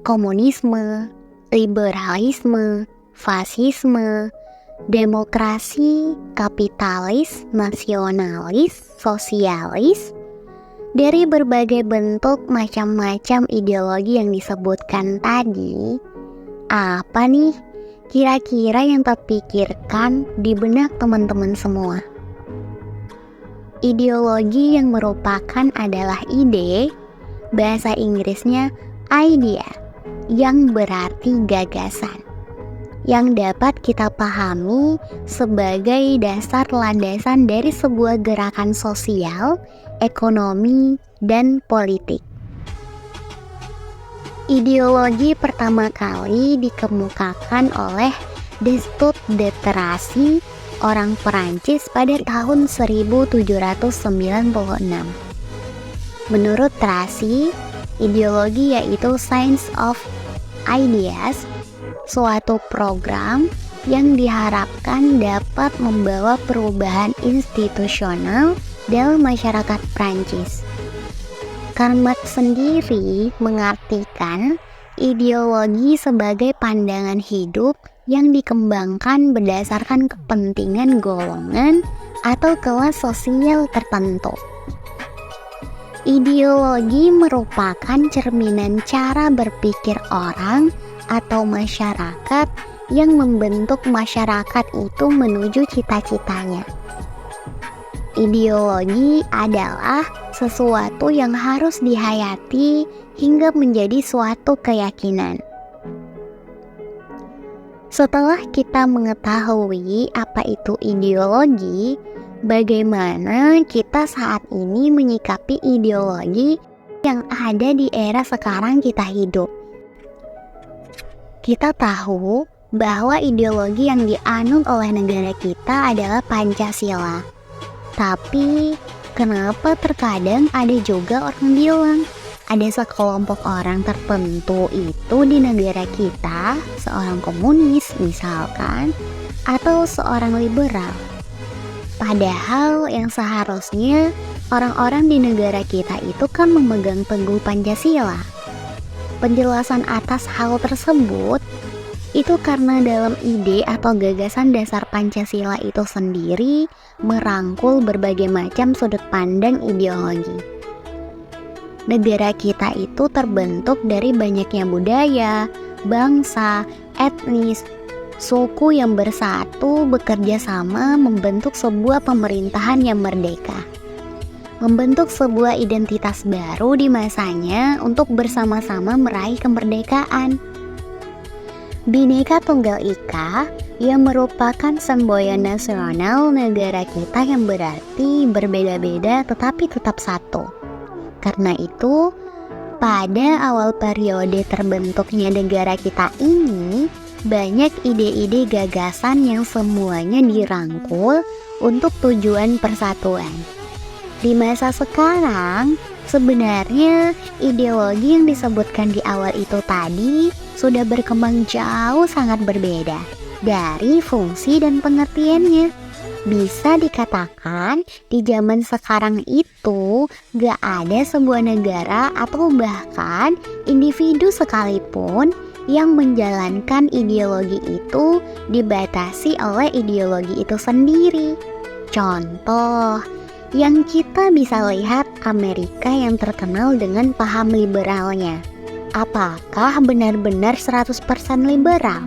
komunisme, liberalisme, fasisme, demokrasi, kapitalis, nasionalis, sosialis. Dari berbagai bentuk macam-macam ideologi yang disebutkan tadi, apa nih kira-kira yang terpikirkan di benak teman-teman semua? Ideologi yang merupakan adalah ide, bahasa Inggrisnya idea, yang berarti gagasan, yang dapat kita pahami sebagai dasar landasan dari sebuah gerakan sosial, ekonomi, dan politik. Ideologi pertama kali dikemukakan oleh Destutt de Tracy, orang Perancis pada tahun 1796. Menurut Tracy, ideologi yaitu science of ideas, suatu program yang diharapkan dapat membawa perubahan institusional dalam masyarakat Prancis. Karl Marx sendiri mengartikan ideologi sebagai pandangan hidup yang dikembangkan berdasarkan kepentingan golongan atau kelas sosial tertentu. Ideologi merupakan cerminan cara berpikir orang atau masyarakat yang membentuk masyarakat itu menuju cita-citanya. Ideologi adalah sesuatu yang harus dihayati hingga menjadi suatu keyakinan. Setelah kita mengetahui apa itu ideologi, bagaimana kita saat ini menyikapi ideologi yang ada di era sekarang kita hidup? Kita tahu bahwa ideologi yang dianut oleh negara kita adalah Pancasila. Tapi kenapa terkadang ada juga orang bilang ada sekelompok orang tertentu itu di negara kita, seorang komunis misalkan, atau seorang liberal. Padahal yang seharusnya orang-orang di negara kita itu kan memegang teguh Pancasila. Penjelasan atas hal tersebut itu karena dalam ide atau gagasan dasar Pancasila itu sendiri merangkul berbagai macam sudut pandang ideologi. Negara kita itu terbentuk dari banyaknya budaya, bangsa, etnis, suku yang bersatu bekerja sama membentuk sebuah pemerintahan yang merdeka. Membentuk sebuah identitas baru di masanya untuk bersama-sama meraih kemerdekaan. Bhinneka Tunggal Ika yang merupakan semboyan nasional negara kita yang berarti berbeda-beda tetapi tetap satu. Karena itu, pada awal periode terbentuknya negara kita ini, banyak ide-ide gagasan yang semuanya dirangkul untuk tujuan persatuan. Di masa sekarang, sebenarnya ideologi yang disebutkan di awal itu tadi sudah berkembang jauh sangat berbeda dari fungsi dan pengertiannya. Bisa dikatakan di zaman sekarang itu gak ada sebuah negara atau bahkan individu sekalipun yang menjalankan ideologi itu dibatasi oleh ideologi itu sendiri. Contoh, yang kita bisa lihat Amerika yang terkenal dengan paham liberalnya. Apakah benar-benar 100% liberal?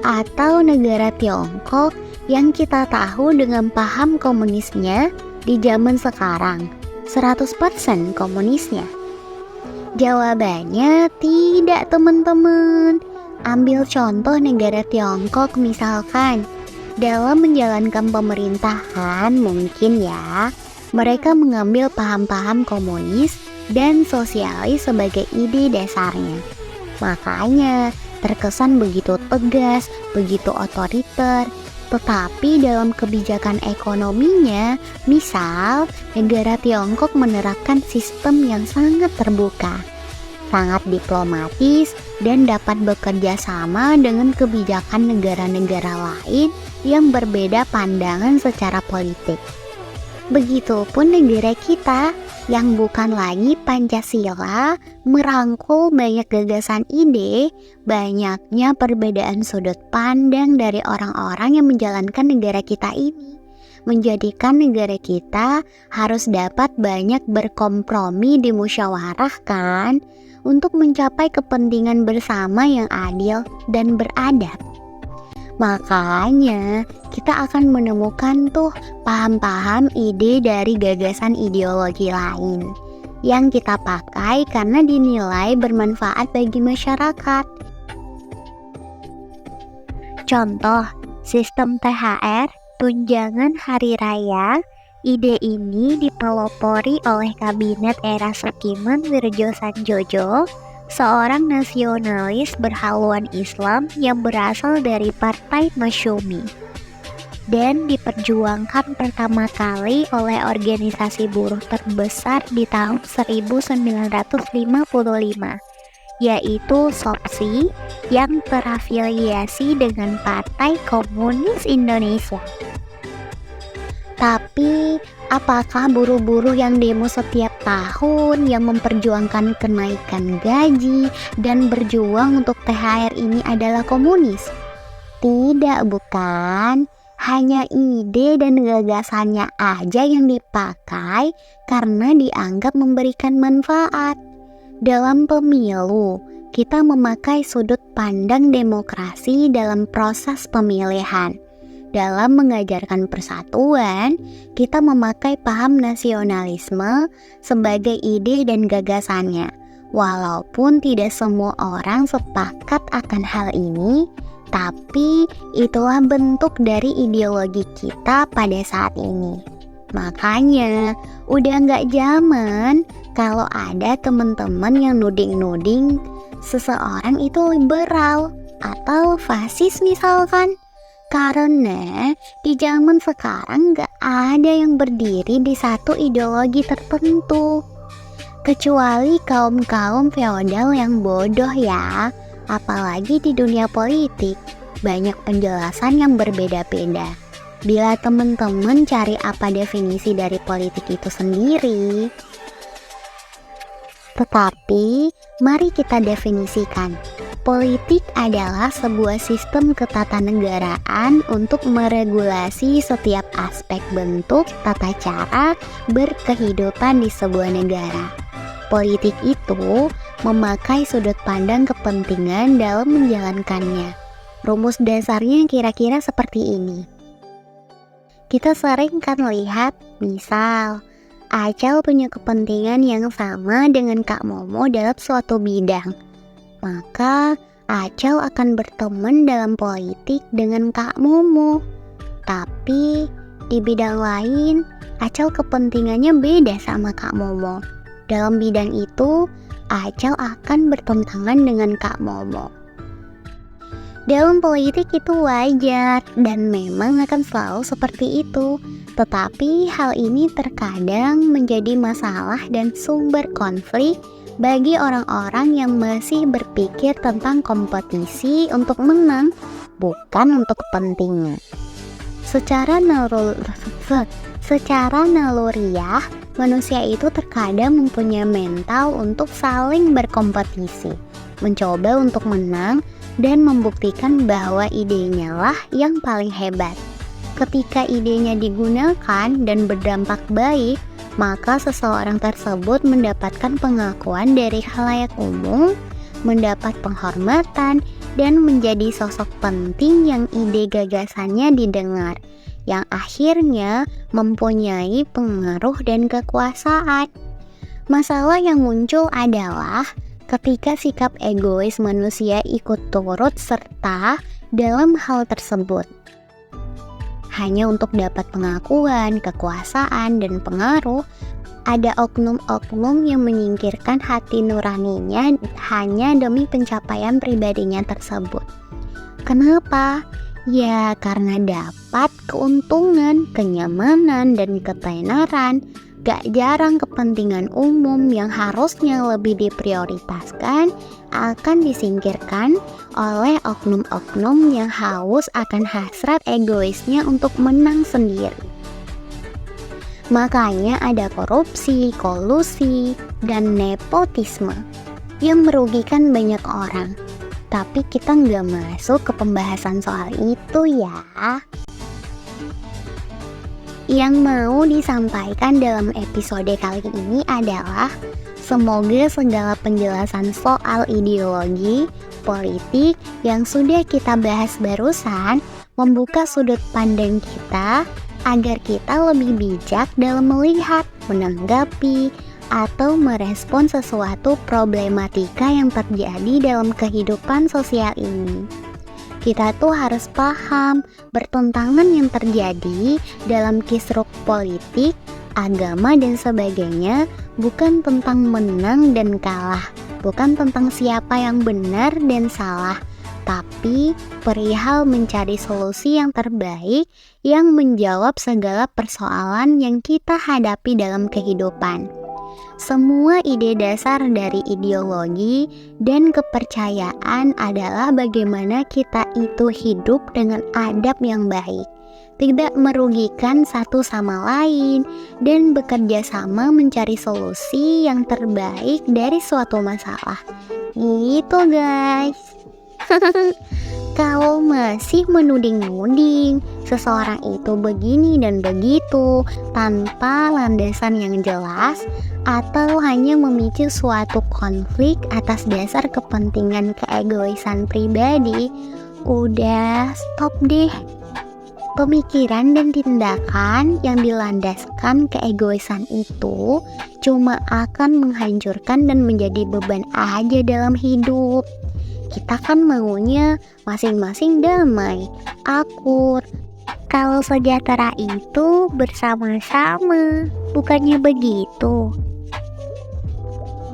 Atau negara Tiongkok yang kita tahu dengan paham komunisnya di zaman sekarang 100% komunisnya? Jawabannya tidak, teman-teman. Ambil contoh negara Tiongkok misalkan. Dalam menjalankan pemerintahan mungkin ya, mereka mengambil paham-paham komunis dan sosialis sebagai ide dasarnya. Makanya terkesan begitu tegas, begitu otoriter. Tetapi dalam kebijakan ekonominya, misal negara Tiongkok menerapkan sistem yang sangat terbuka, sangat diplomatis, dan dapat bekerja sama dengan kebijakan negara-negara lain yang berbeda pandangan secara politik. Begitupun negara kita, yang bukan lagi Pancasila merangkul banyak gagasan ide, banyaknya perbedaan sudut pandang dari orang-orang yang menjalankan negara kita ini, menjadikan negara kita harus dapat banyak berkompromi di musyawarah kan, untuk mencapai kepentingan bersama yang adil dan beradab. Makanya kita akan menemukan tuh paham-paham ide dari gagasan ideologi lain yang kita pakai karena dinilai bermanfaat bagi masyarakat. Contoh, sistem THR, tunjangan hari raya. Ide ini dipelopori oleh kabinet era Sukiman Wirjo Sanjojo, seorang nasionalis berhaluan Islam yang berasal dari Partai Masyumi, dan diperjuangkan pertama kali oleh organisasi buruh terbesar di tahun 1955, yaitu SOPSI yang terafiliasi dengan Partai Komunis Indonesia. Tapi, apakah buruh-buruh yang demo setiap tahun yang memperjuangkan kenaikan gaji dan berjuang untuk THR ini adalah komunis? Tidak, bukan. Hanya ide dan gagasannya aja yang dipakai karena dianggap memberikan manfaat. Dalam pemilu, kita memakai sudut pandang demokrasi dalam proses pemilihan. Dalam mengajarkan persatuan, kita memakai paham nasionalisme sebagai ide dan gagasannya. Walaupun tidak semua orang sepakat akan hal ini, tapi itulah bentuk dari ideologi kita pada saat ini. Makanya, udah nggak zaman kalau ada teman-teman yang nuding-nuding seseorang itu liberal atau fasis misalkan. Karena di zaman sekarang gak ada yang berdiri di satu ideologi tertentu. Kecuali kaum-kaum feodal yang bodoh ya. Apalagi di dunia politik, banyak penjelasan yang berbeda-beda. Bila teman-teman cari apa definisi dari politik itu sendiri. Tetapi, mari kita definisikan. Politik adalah sebuah sistem ketatanegaraan untuk meregulasi setiap aspek bentuk tata cara berkehidupan di sebuah negara. Politik itu memakai sudut pandang kepentingan dalam menjalankannya. Rumus dasarnya kira-kira seperti ini. Kita sering kan lihat, misal, Acel punya kepentingan yang sama dengan Kak Momo dalam suatu bidang. Maka Acel akan berteman dalam politik dengan Kak Momo. Tapi di bidang lain, Acel kepentingannya beda sama Kak Momo. Dalam bidang itu, Acel akan bertentangan dengan Kak Momo. Dalam politik itu wajar dan memang akan selalu seperti itu. Tetapi hal ini terkadang menjadi masalah dan sumber konflik bagi orang-orang yang masih berpikir tentang kompetisi untuk menang, bukan untuk kepentingan. Secara naluriah, manusia itu terkadang mempunyai mental untuk saling berkompetisi, mencoba untuk menang, dan membuktikan bahwa idenya lah yang paling hebat. Ketika idenya digunakan dan berdampak baik, maka seseorang tersebut mendapatkan pengakuan dari khalayak umum, mendapat penghormatan, dan menjadi sosok penting yang ide gagasannya didengar, yang akhirnya mempunyai pengaruh dan kekuasaan. Masalah yang muncul adalah ketika sikap egois manusia ikut turut serta dalam hal tersebut. Hanya untuk dapat pengakuan, kekuasaan, dan pengaruh, ada oknum-oknum yang menyingkirkan hati nuraninya hanya demi pencapaian pribadinya tersebut. Kenapa? Ya karena dapat keuntungan, kenyamanan, dan ketenaran. Gak jarang kepentingan umum yang harusnya lebih diprioritaskan akan disingkirkan oleh oknum-oknum yang haus akan hasrat egoisnya untuk menang sendiri. Makanya ada korupsi, kolusi, dan nepotisme yang merugikan banyak orang. Tapi kita nggak masuk ke pembahasan soal itu ya. Yang mau disampaikan dalam episode kali ini adalah semoga segala penjelasan soal ideologi, politik yang sudah kita bahas barusan membuka sudut pandang kita agar kita lebih bijak dalam melihat, menanggapi, atau merespon sesuatu problematika yang terjadi dalam kehidupan sosial ini. Kita tuh harus paham pertentangan yang terjadi dalam kisruh politik, agama, dan sebagainya bukan tentang menang dan kalah, bukan tentang siapa yang benar dan salah, tapi perihal mencari solusi yang terbaik yang menjawab segala persoalan yang kita hadapi dalam kehidupan. Semua ide dasar dari ideologi dan kepercayaan adalah bagaimana kita itu hidup dengan adab yang baik, tidak merugikan satu sama lain, dan bekerja sama mencari solusi yang terbaik dari suatu masalah. Gitu guys. Kalau masih menuding-nuding seseorang itu begini dan begitu tanpa landasan yang jelas, atau hanya memicu suatu konflik atas dasar kepentingan keegoisan pribadi, udah stop deh. Pemikiran dan tindakan yang dilandaskan keegoisan itu cuma akan menghancurkan dan menjadi beban aja dalam hidup. Kita kan maunya masing-masing damai, akur. Kalau sejahtera itu bersama-sama, bukannya begitu?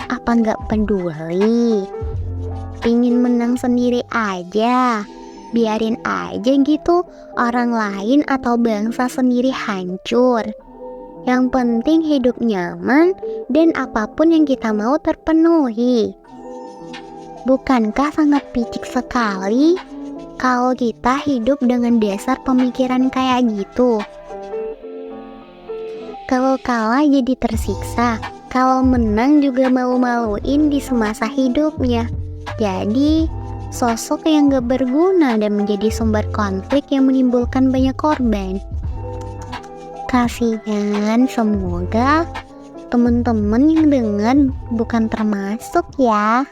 Apa nggak peduli? Pingin menang sendiri aja, biarin aja gitu orang lain atau bangsa sendiri hancur. Yang penting hidup nyaman dan apapun yang kita mau terpenuhi. Bukankah sangat picik sekali kalau kita hidup dengan dasar pemikiran kayak gitu? Kalau kalah jadi tersiksa, kalau menang juga malu-maluin di semasa hidupnya. Jadi, sosok yang gak berguna dan menjadi sumber konflik yang menimbulkan banyak korban. Kasihan, semoga teman-teman yang dengar bukan termasuk ya.